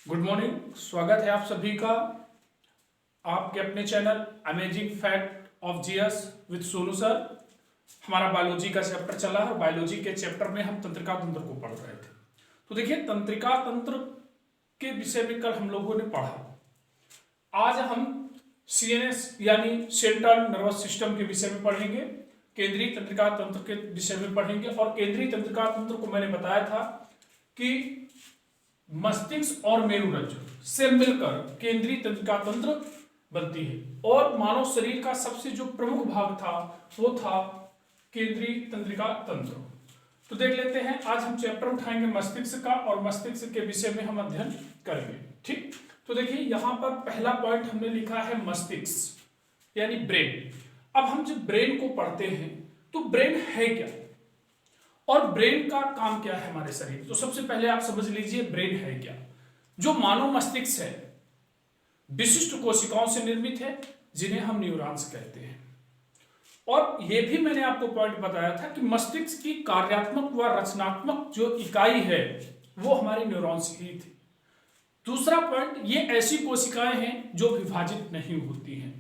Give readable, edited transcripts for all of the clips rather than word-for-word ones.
Good morning. स्वागत है आप सभी का आपके अपने channel amazing fact of GS with Sonu sir. हमारा बायोलॉजी का चैप्टर चला है और बायोलॉजी के चैप्टर में हम तंत्रिका तंत्र को पढ़ रहे थे। तो देखिए, तंत्रिका तंत्र के विषय में कल हम लोगों ने पढ़ा। आज हम सीएनएस यानी सेंट्रल नर्वस सिस्टम के विषय में पढ़ेंगे, केंद्रीय तंत्रिका तंत्र के विषय में पढ़ेंगे। और केंद्रीय तंत्रिका तंत्र को मैंने बताया था कि मस्तिष्क और मेरुरज्जु से मिलकर केंद्रीय तंत्रिका तंत्र बनती है, और मानव शरीर का सबसे जो प्रमुख भाग था वो था केंद्रीय तंत्रिका तंत्र। तो देख लेते हैं, आज हम चैप्टर उठाएंगे मस्तिष्क का, और मस्तिष्क के विषय में हम अध्ययन करेंगे। ठीक, तो देखिए यहां पर पहला पॉइंट हमने लिखा है मस्तिष्क यानी ब्रेन। अब हम जब ब्रेन को पढ़ते हैं तो ब्रेन है क्या और ब्रेन का काम क्या है हमारे शरीर। तो सबसे पहले आप समझ लीजिए ब्रेन है क्या। जो मानव मस्तिष्क है विशिष्ट कोशिकाओं से निर्मित है, जिन्हें हम न्यूरॉन्स कहते हैं। और यह भी मैंने आपको पॉइंट बताया था कि मस्तिष्क की कार्यात्मक व रचनात्मक जो इकाई है वो हमारे न्यूरॉन्स ही थी। दूसरा पॉइंट, ये ऐसी कोशिकाएं हैं जो विभाजित नहीं होती हैं।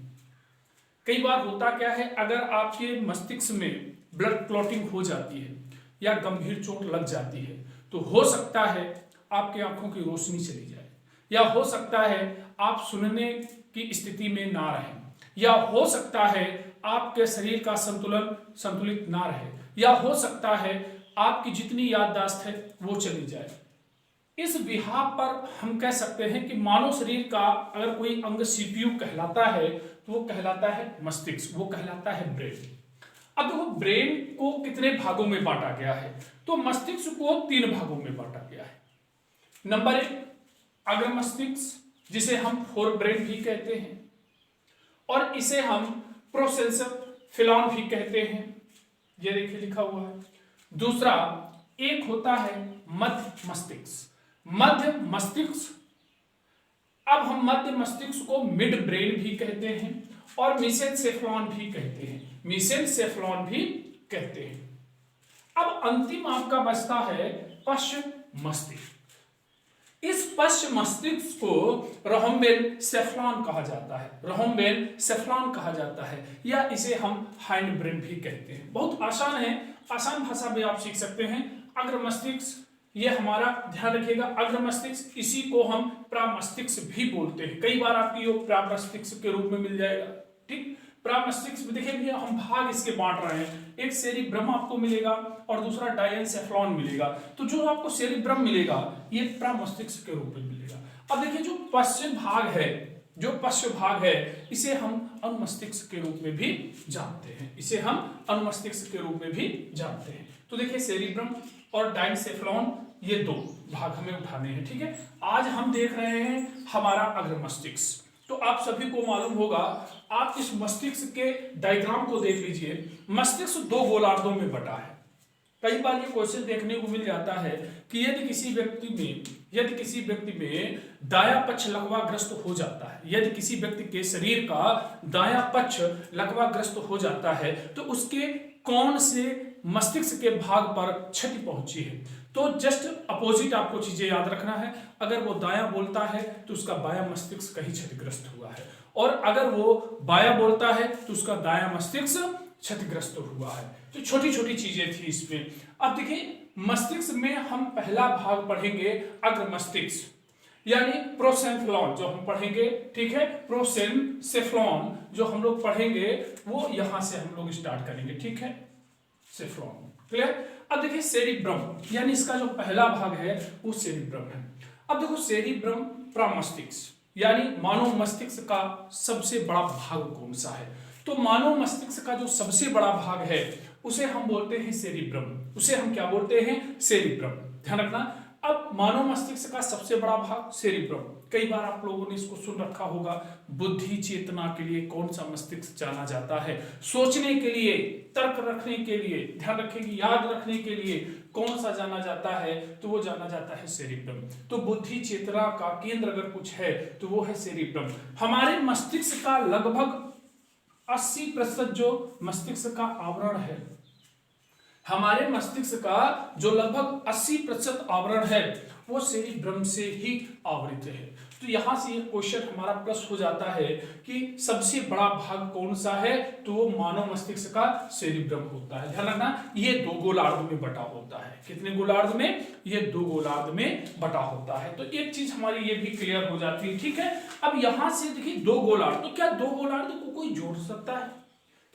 कई बार होता क्या है, अगर आपके मस्तिष्क में ब्लड क्लॉटिंग हो जाती है या गंभीर चोट लग जाती है तो हो सकता है आपकी आंखों की रोशनी चली जाए, या हो सकता है आप सुनने की स्थिति में ना रहें, या हो सकता है आपके शरीर का संतुलन संतुलित ना रहे, या हो सकता है आपकी जितनी याददाश्त है वो चली जाए। इस बिहाफ पर हम कह सकते हैं कि मानव शरीर का अगर कोई अंग सीपीयू कहलाता है तो वो कहलाता है मस्तिष्क, वो कहलाता है ब्रेन। अब देखो, ब्रेन को कितने भागों में बांटा गया है, तो मस्तिष्क को 3 भागों में बांटा गया है। नंबर 1 अग्र मस्तिष्क, जिसे हम फोर ब्रेन भी कहते हैं, और इसे हम प्रोसेंसर भी कहते हैं, ये देखिए लिखा हुआ है। दूसरा एक होता है मध्य मस्तिष्क, मध्य मस्तिष्क। अब हम मध्य मस्तिष्क को मिड ब्रेन भी कहते हैं और मीसेनसेफलॉन भी कहते हैं, मीसेनसेफलॉन भी कहते हैं। अब अंतिम आपका बचता है पश्च मस्तिष्क। इस पश्च मस्तिष्क को रोहम्बेनसेफलॉन कहा जाता है, रोहम्बेनसेफलॉन कहा जाता है, या इसे हम हाइंड ब्रेन भी कहते हैं। बहुत आसान है, आसान भाषा में आप सीख सकते हैं। अग्र मस्तिष्क ये हमारा ध्यान रखिएगा, अग्र मस्तिष्क, इसी को हम प्रामस्तिष्क भी बोलते हैं। कई बार आपकी योग प्रामस्तिष्क के रूप में मिल जाएगा। ठीक, प्रामस्तिष्क में देखिए भैया हम भाग इसके बांट रहे हैं, एक सेरिब्रम आपको मिलेगा और दूसरा डायनसेफलॉन मिलेगा। तो जो आपको सेरिब्रम मिलेगा ये प्रामस्तिष्क के रूप में मिलेगा। अब देखिए जो पश्चिम भाग है, जो पश्चिम भाग है, इसे हम अनुमस्तिष्क के रूप में भी जानते हैं, इसे हम अनुमस्तिष्क के रूप में भी जानते हैं। तो देखिए सेरिब्रम और डायनसेफलॉन ये 2 भाग हमें उठाने हैं। ठीक है, आज हम देख रहे हैं हमारा अग्र मस्तिष्क। तो आप सभी को मालूम होगा, आप इस मस्तिष्क के डायग्राम को देख लीजिए। मस्तिष्क 2 गोलार्धों में बटा है। कई बार ये क्वेश्चन देखने को मिल जाता है कि यदि किसी व्यक्ति में दायां पक्ष लकवाग्रस्त हो जाता है, यदि किसी व्यक्ति के शरीर का दायां पक्ष लकवाग्रस्त हो जाता है तो उसके कौन से मस्तिष्क के भाग पर क्षति पहुंची है। तो जस्ट अपोजिट आपको चीजें याद रखना है। अगर वो दायां बोलता है तो उसका बायां मस्तिष्क कहीं क्षतिग्रस्त हुआ है, और अगर वो बायां बोलता है तो उसका दायां मस्तिष्क क्षतिग्रस्त हुआ है। तो छोटी छोटी चीजें थी इसमें। अब देखिए मस्तिष्क में हम पहला भाग पढ़ेंगे अग्र मस्तिष्क यानी प्रोसेंफलॉन जो हम पढ़ेंगे। ठीक है, प्रोसेंसेफलॉन जो हम लोग पढ़ेंगे वो यहां से हम लोग स्टार्ट करेंगे। ठीक है, सेफ्लॉन क्लियर। अब देखिए सेरिब्रम यानी इसका जो पहला भाग है वो सेरिब्रम है। अब देखो सेरिब्रम प्रामस्तिष्क यानी मानव मस्तिष्क का सबसे बड़ा भाग कौन सा है। तो मानव मस्तिष्क का जो सबसे बड़ा भाग है उसे हम बोलते हैं सेरिब्रम, उसे हम क्या बोलते हैं, सेरिब्रम। ध्यान रखना। अब मानव मस्तिष्क का सबसे बड़ा भाग सेरिब्रम। कई बार आप लोगों ने इसको सुन रखा होगा, बुद्धि चेतना के लिए कौन सा मस्तिष्क जाना जाता है, सोचने के लिए, तर्क रखने के लिए, ध्यान रखेंगे, याद रखने के लिए कौन सा जाना जाता है, तो वो जाना जाता है सेरिब्रम। तो बुद्धि चेतना का केंद्र अगर कुछ है तो वो है सेरिब्रम। हमारे मस्तिष्क का लगभग 80% जो मस्तिष्क का आवरण है, हमारे मस्तिष्क का जो लगभग 80% आवरण है वो सेरिब्रम से ही आवृत है। तो यहां से ये क्वेश्चन हमारा प्लस हो जाता है कि सबसे बड़ा भाग कौन सा है, तो वो मानव मस्तिष्क का सेरिब्रम होता है। ध्यान रखना, ये 2 गोलार्ध में बटा होता है। कितने गोलार्ध में? ये 2 गोलार्ध में बटा होता है। तो एक चीज हमारी ये भी क्लियर हो जाती है। ठीक है, अब यहां से देखिए 2 गोलार्ध, तो क्या 2 गोलार्ध को कोई जोड़ सकता है?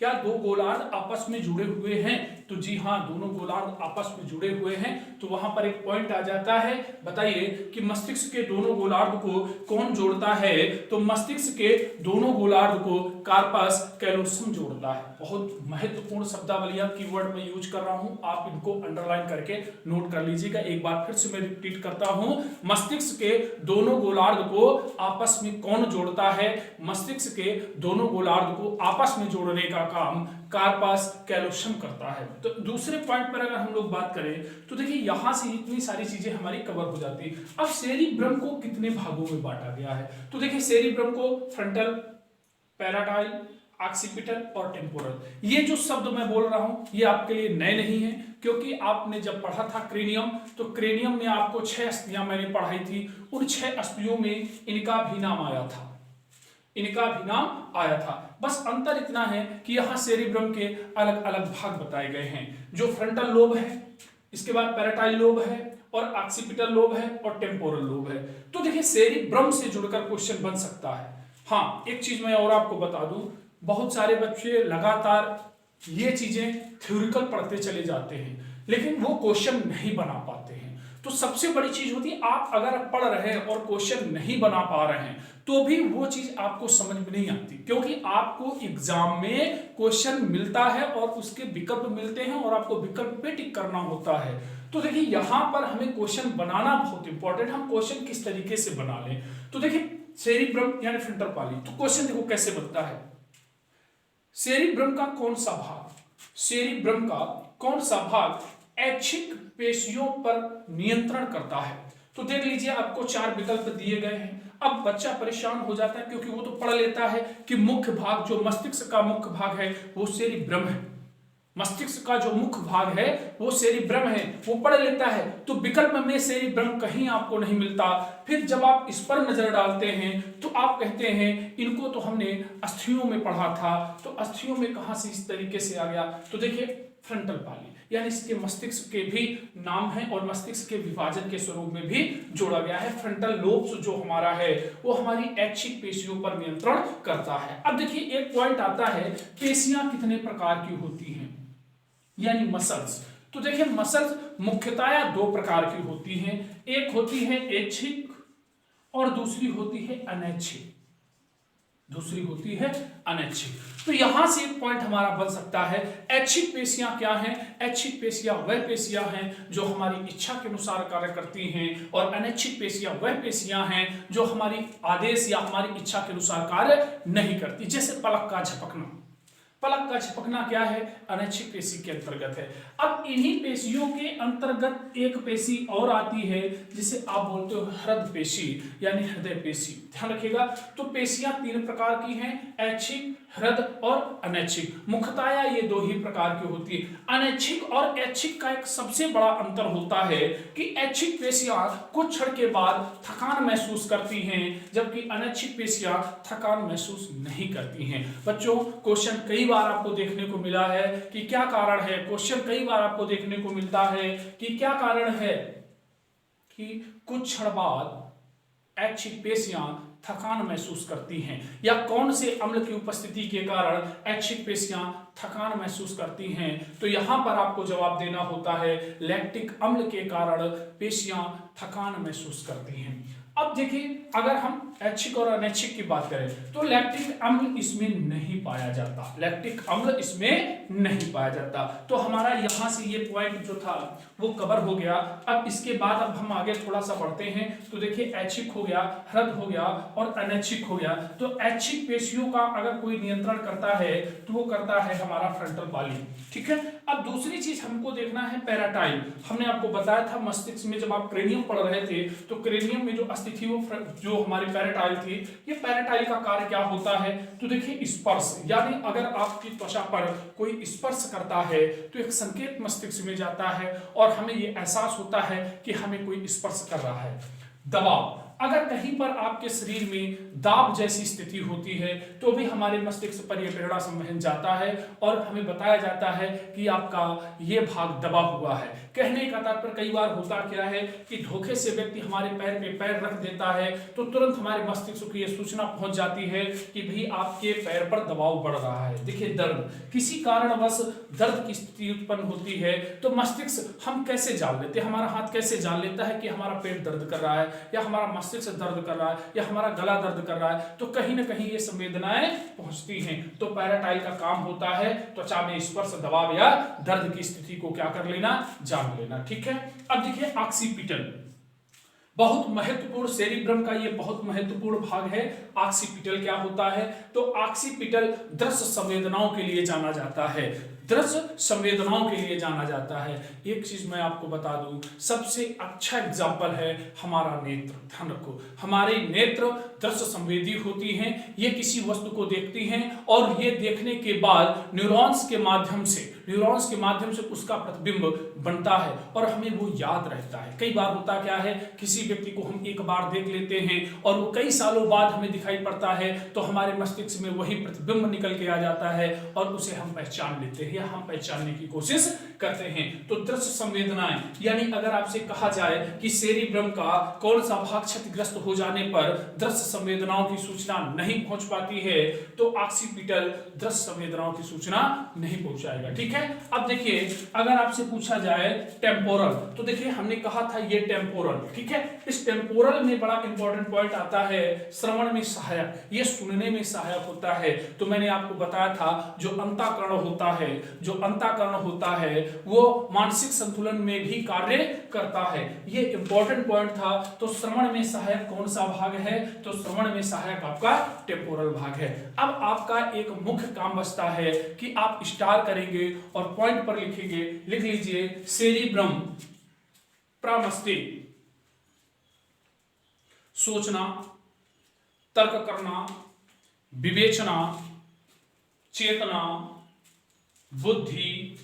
क्या 2 गोलार्ध आपस में जुड़े हुए हैं? तो जी हाँ, दोनों गोलार्ध आपस में जुड़े हुए हैं। तो वहां पर एक पॉइंट आ जाता है, बताइए कि मस्तिष्क के दोनों गोलार्ध को कौन जोड़ता है? तो मस्तिष्क के दोनों गोलार्ध को कार्पस कैलोसम जोड़ता है। बहुत महत्वपूर्ण शब्दावलियां कीवर्ड में यूज कर रहा हूं, आप इनको अंडरलाइन करके नोट कर लीजिएगा। एक बार फिर से मैं रिपीट करता हूं, मस्तिष्क के दोनों गोलार्ध को आपस में कौन जोड़ता है? मस्तिष्क के दोनों गोलार्ध को आपस में जोड़ने का काम कार्पस कैलोसम करता है। तो दूसरे पॉइंट पर अगर हम लोग बात करें तो देखिए यहां से इतनी सारी चीजें हमारी कवर हो जाती है। अब सेरिब्रम को कितने भागों में बांटा गया है? तो देखिए सेरिब्रम को फ्रंटल, पैराटाइल, ऑक्सीपिटल और टेम्पोरल। ये जो शब्द मैं बोल रहा हूं ये आपके लिए नए नहीं है, क्योंकि आपने जब पढ़ा था क्रेनियम, तो क्रेनियम में आपको 6 अस्थियां मैंने पढ़ाई थी। उन 6 अस्थियों में इनका भी नाम आया था, इनका भी नाम आया था। बस अंतर इतना है कि यहाँ सेरिब्रम के अलग अलग भाग बताए गए हैं। जो फ्रंटल लोब है, इसके बाद पैराटाइल लोब है, और ऑक्सीपिटल लोब है, और टेम्पोरल लोब है। तो देखिए सेरिब्रम से जुड़कर क्वेश्चन बन सकता है। हाँ, एक चीज मैं और आपको बता दूं, बहुत सारे बच्चे लगातार ये चीजें थ्योरिकल पढ़ते चले जाते हैं, लेकिन वो क्वेश्चन नहीं बना पाते हैं। तो सबसे बड़ी चीज होती है, आप अगर पढ़ रहे हैं और क्वेश्चन नहीं बना पा रहे हैं तो भी वो चीज आपको समझ में नहीं आती, क्योंकि आपको एग्जाम में क्वेश्चन मिलता है और उसके विकल्प मिलते हैं और आपको विकल्प पे टिक करना होता है। तो देखिए यहां पर हमें क्वेश्चन बनाना बहुत इंपॉर्टेंट, हम क्वेश्चन किस तरीके से बना लें। तो देखिए सेरिब्रम यानी फ्रंटल पाली, तो क्वेश्चन देखो कैसे बनता है। सेरिब्रम का कौन सा भाग, सेरिब्रम का कौन सा भाग ऐच्छिक पेशियों पर नियंत्रण करता है? तो देख लीजिए आपको 4 विकल्प दिए गए हैं। अब बच्चा परेशान हो जाता है, क्योंकि वो तो पढ़ लेता है कि मुख्य भाग, जो मस्तिष्क का मुख्य भाग है वो सेरिब्रम है। मस्तिष्क का जो मुख्य भाग है वो सेरिब्रम है, वो पढ़ लेता है। तो विकल्प में सेरिब्रम कहीं आपको नहीं मिलता। फिर जब आप इस पर नजर डालते हैं तो आप कहते हैं इनको तो हमने अस्थियों में पढ़ा था, तो अस्थियों में कहां से इस तरीके से आ गया? तो देखिए फ्रंटल पाली, यानी इसके मस्तिष्क के भी नाम है और मस्तिष्क के विभाजन के स्वरूप में भी जोड़ा गया है। फ्रंटल लोब्स जो हमारा है वो हमारी ऐच्छिक पेशियों पर नियंत्रण करता है। अब देखिए एक पॉइंट आता है, पेशियां कितने प्रकार की होती हैं, यानी मसल्स। तो देखिए मसल्स मुख्यतया 2 प्रकार की होती हैं, एक होती है ऐच्छिक और दूसरी होती है अनैच्छिक, दूसरी होती है अनैच्छिक। तो यहां से एक पॉइंट हमारा बन सकता है, ऐच्छिक पेशियां क्या हैं? ऐच्छिक पेशियां वह पेशियां हैं जो हमारी इच्छा के अनुसार कार्य करती हैं, और अनैच्छिक पेशियां वह पेशियां हैं जो हमारी आदेश या हमारी इच्छा के अनुसार कार्य नहीं करती। जैसे पलक का झपकना, पलक का झपकना क्या है? अनैच्छिक पेशी के अंतर्गत है। अब इन्हीं पेशियों के अंतर्गत एक पेशी और आती है जिसे आप बोलते हो हृदय पेशी, यानी हृदय पेशी। ध्यान रखिएगा, तो पेशियां 3 प्रकार की हैं, ऐच्छिक, हृदय और अनैच्छिक। मुख्यतया ये 2 ही प्रकार की होती है। अनैच्छिक और ऐच्छिक का एक सबसे बड़ा अंतर होता है कि ऐच्छिक पेशियां कुछ क्षण के बाद थकान महसूस करती हैं, जबकि अनैच्छिक पेशियां थकान महसूस नहीं करती हैं। बच्चों क्वेश्चन कई बार आपको देखने को मिला है कि क्या कारण है, क्वेश्चन कई बार आपको देखने को मिलता है कि क्या कारण है कि कुछ क्षण बाद ऐच्छिक पेशियां थकान महसूस करती हैं, या कौन से अम्ल की उपस्थिति के कारण ऐच्छिक पेशियां थकान महसूस करती हैं। तो यहां पर आपको जवाब देना होता है लैक्टिक अम्ल के कारण पेशियां थकान महसूस करती हैं। अब देखिए अगर हम ऐच्छिक और अनैच्छिक की बात करें तो लैक्टिक अम्ल इसमें नहीं पाया जाता, लैक्टिक अम्ल इसमें नहीं पाया जाता। तो हमारा यहां से ये पॉइंट जो था वो कवर हो गया। अब इसके बाद अब हम आगे थोड़ा सा बढ़ते हैं। तो देखिए ऐच्छिक हो गया, हृदय हो गया और अनैच्छिक हो गया। तो ऐच्छिक पेशियों का अगर कोई नियंत्रण करता है तो वो करता है हमारा फ्रंटल पाली। ठीक है, अब दूसरी चीज हमको देखना है पैराटाइल। हमने आपको बताया था मस्तिष्क में जब आप क्रेनियम पढ़ रहे थे तो क्रेनियम में जो अस्थि थी वो जो हमारी पैराटाइल थी, ये पैराटाइल का कार्य क्या होता है? तो देखिए स्पर्श, यानी अगर आपकी त्वचा पर कोई स्पर्श करता है तो एक संकेत मस्तिष्क में जाता है और हमें ये एहसास होता है कि हमें कोई स्पर्श कर रहा है। दबाव, अगर कहीं पर आपके शरीर में दाब जैसी स्थिति होती है तो भी हमारे मस्तिष्क पर यह प्रेरणा संवहन जाता है और हमें बताया जाता है कि आपका ये भाग दबा हुआ है। कहने का तात्पर्य कई बार होता क्या है कि धोखे से व्यक्ति हमारे पैर पे पैर रख देता है तो तुरंत हमारे मस्तिष्क को यह सूचना पहुंच जाती है कि भाई आपके पैर पर दबाव बढ़ रहा है। देखिए दर्द, किसी कारणवश दर्द की स्थिति उत्पन्न होती है तो मस्तिष्क हम कैसे जान लेते हैं, हमारा हाथ कैसे जान लेता है कि हमारा पेट दर्द कर रहा है या हमारा मस्तिष्क दर्द कर रहा है या हमारा गला दर्द कर रहा है, तो कहीं ना कहीं ये संवेदनाएं पहुंचती हैं। तो पैराटाइल का काम होता है त्वचा में स्पर्श, दबाव या दर्द की स्थिति को क्या कर लेना, जान लेना। ठीक है। अब देखिए ऑक्सीपिटल, बहुत महत्वपूर्ण, सेरिब्रम का ये बहुत महत्वपूर्ण भाग है। ऑक्सीपिटल क्या होता है? तो ऑक्सीपिटल दृश्य संवेदनाओं के लिए जाना जाता है, दृश्य संवेदनाओं के लिए जाना जाता है। एक चीज मैं आपको बता दूं, सबसे अच्छा एग्जाम्पल है हमारा नेत्र। ध्यान रखो, हमारे नेत्र दृश्य संवेदी होती हैं, ये किसी वस्तु को देखती हैं और ये देखने के बाद न्यूरॉन्स के माध्यम से उसका प्रतिबिंब बनता है और हमें वो याद रहता है। कई बार होता क्या है, किसी व्यक्ति को हम एक बार देख लेते हैं और वो कई सालों बाद हमें दिखाई पड़ता है तो हमारे मस्तिष्क में वही प्रतिबिंब निकल के आ जाता है और उसे हम पहचान लेते हैं या हम पहचानने की कोशिश करते हैं। तो दृश्य संवेदनाएं, यानी अगर आपसे कहा जाए कि सेरिब्रम का कौन सा भाग क्षतिग्रस्त हो जाने पर दृश्य संवेदनाओं की सूचना नहीं पहुंच पाती है, तो ऑक्सीपिटल दृश्य संवेदनाओं की सूचना नहीं पहुंचाएगा। ठीक है। अब देखिए अगर आपसे पूछा जाए टेम्पोरल, तो देखिए हमने कहा था ये टेम्पोरल, ठीक है। इस टेम्पोरल में बड़ा इंपॉर्टेंट पॉइंट आता है श्रवण में सहायक, ये सुनने में सहायक होता है। तो मैंने आपको बताया था जो अंतःकरण होता है वो मानसिक संतुलन में भी कार्य करता है, ये इंपॉर्टेंट पॉइंट था। तो श्रवण में सहायक कौन सा भाग है? तो श्रवण में सहायक आपका टेम्पोरल भाग है। अब आपका एक मुख्य काम बचता है कि आप स्टार करेंगे और पॉइंट पर लिखेंगे। लिख लीजिए सेरिब्रम प्रमस्तिष्क, सोचना, तर्क करना, विवेचना, चेतना, बुद्धि,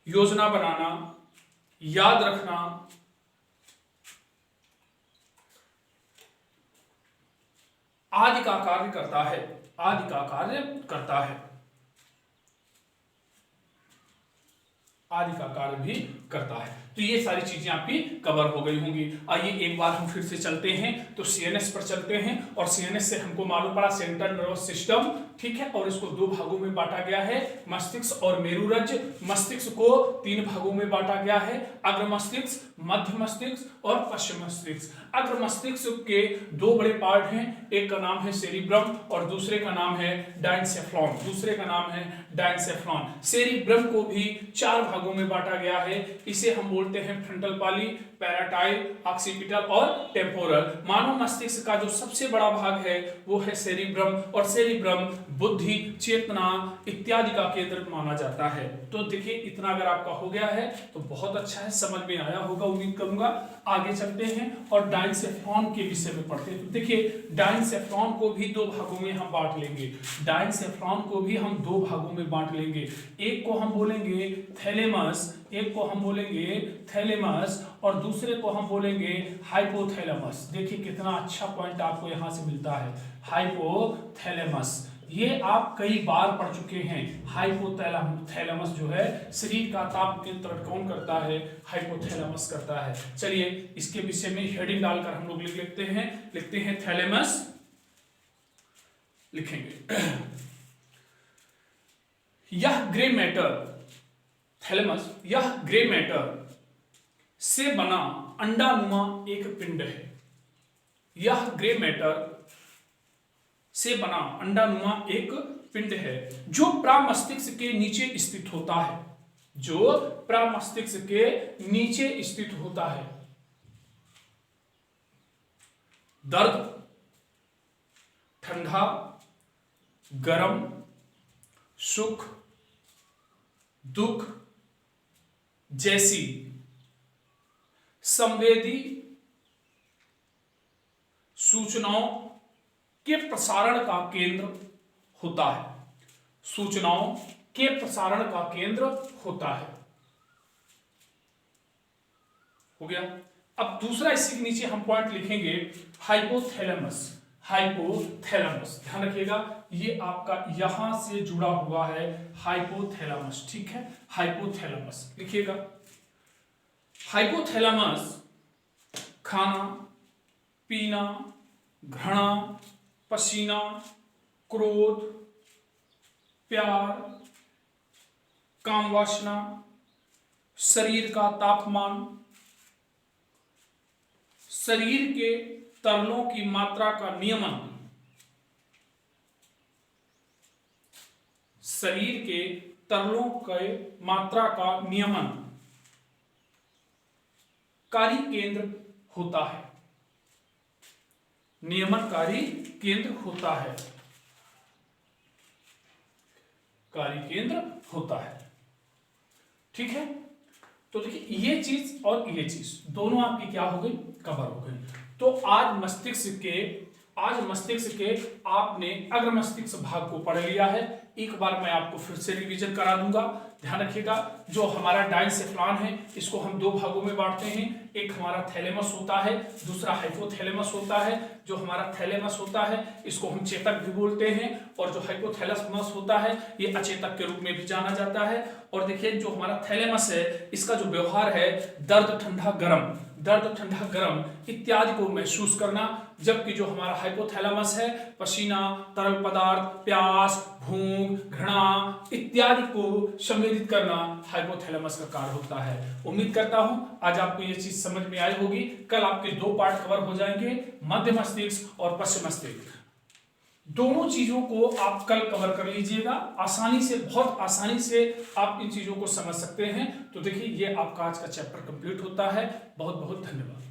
योजना बनाना, याद रखना, आदि का कार्य करता है, आदि का कार्य करता है, आदि का कार्य भी करता है। तो ये सारी चीजें आपकी कवर हो गई होंगी। आइए एक बार हम फिर से चलते हैं, तो सीएनएस पर चलते हैं और सीएनएस से हमको मालूम पड़ा सेंट्रल नर्वस सिस्टम, ठीक है, और इसको दो भागों में बांटा गया है, मस्तिष्क और मेरुरज्ज। मस्तिष्क को तीन भागों में बांटा गया है, अग्र मस्तिष्क, मध्य मस्तिष्क और पश्चिम मस्तिष्क। अग्र मस्तिष्क के दो बड़े पार्ट हैं, एक का नाम है सेरिब्रम और दूसरे का नाम है डायनसेफ्लॉन। सेरिब्रम को भी चार भागों में बांटा गया है, इसे हम बोलते हैं फ्रंटल पाली, पैराटाइल, ऑक्सीपिटल और टेम्पोरल। मानव मस्तिष्क का जो सबसे बड़ा भाग है वो है सेरिब्रम, और सेरिब्रम बुद्धि, चेतना इत्यादि का केंद्र माना जाता है। तो देखिए इतना अगर आपका हो गया है तो बहुत अच्छा है, समझ में आया होगा उम्मीद करूंगा। आगे चलते हैं और डायनसेफ्लॉन के विषय में पढ़ते हैं। तो देखिए डायनसेफ्लॉन को भी दो भागों में हम बांट लेंगे, डायनसेफ्लॉन को भी हम दो भागों में बांट लेंगे। एक को हम बोलेंगे थैलेमस, और दूसरे को हम बोलेंगे हाइपोथैलेमस। देखिए कितना अच्छा पॉइंट आपको यहां से मिलता है, हाइपोथैलेमस। ये आप कई बार पढ़ चुके हैं। हाइपोथैलेमस जो है शरीर का ताप नियंत्रण कौन करता है? हाइपोथैलेमस करता है। चलिए इसके विषय में हेडिंग डालकर हम लोग लिखते हैं थैलेमस, लिखेंगे यह ग्रे मैटर, थैलेमस यह ग्रे मैटर से बना अंडानुमा एक पिंड है। यह ग्रे मैटर से बना अंडानुमा एक पिंड है जो प्रामस्तिष्क के नीचे स्थित होता है, जो प्रामस्तिष्क के नीचे स्थित होता है। दर्द, ठंडा, गरम, सुख, दुख जैसी संवेदी सूचनाओं के प्रसारण का केंद्र होता है। सूचनाओं के प्रसारण का केंद्र होता है। हो गया। अब दूसरा इसी के नीचे हम पॉइंट लिखेंगे हाइपोथैलेमस। हाइपोथैलेमस ध्यान रखिएगा, ये आपका यहां से जुड़ा हुआ है हाइपोथैलेमस, ठीक है। हाइपोथैलेमस लिखिएगा। हाइपोथैलेमस खाना पीना, घृणा, पसीना, क्रोध, प्यार, काम वासना, शरीर का तापमान, शरीर के तरलों की मात्रा का नियमन, शरीर के तरलों के मात्रा का नियमन कारी केंद्र होता है। नियमनकारी केंद्र होता है। कारी केंद्र होता है, ठीक है। तो देखिए ये चीज और ये चीज दोनों आपकी क्या हो गई, कवर हो गई। तो आज मस्तिष्क के आपने अग्र मस्तिष्क भाग को पढ़ लिया है। एक बार मैं आपको फिर से रिवीजन करा दूंगा। ध्यान रखिएगा, जो हमारा डायनसेफ्लॉन है इसको हम दो भागों में बांटते हैं। एक हमारा थैलेमस होता है, दूसरा हाइपोथैलेमस होता है। जो हमारा थैलेमस होता है इसको हम चेतक भी बोलते हैं, और जो हाइपोथैलेमस होता है ये अचेतक के रूप में भी जाना जाता है। और देखिए जो हमारा थैलेमस है इसका जो व्यवहार है दर्द ठंडा गर्म इत्यादि को महसूस करना, जबकि जो हमारा हाइपोथैलेमस है पसीना, तरल पदार्थ, प्यास, भूख, घृणा इत्यादि को संवेदित करना हाइपोथैलेमस का कार्य होता है। उम्मीद करता हूं आज आपको ये चीज समझ में आई होगी। कल आपके दो पार्ट कवर हो जाएंगे, मध्य मस्तिष्क और पश्चिम मस्तिष्क। दोनों चीजों को आप कल कवर कर लीजिएगा। आसानी से, बहुत आसानी से आप इन चीजों को समझ सकते हैं। तो देखिए ये आपका आज का चैप्टर कंप्लीट होता है। बहुत बहुत धन्यवाद।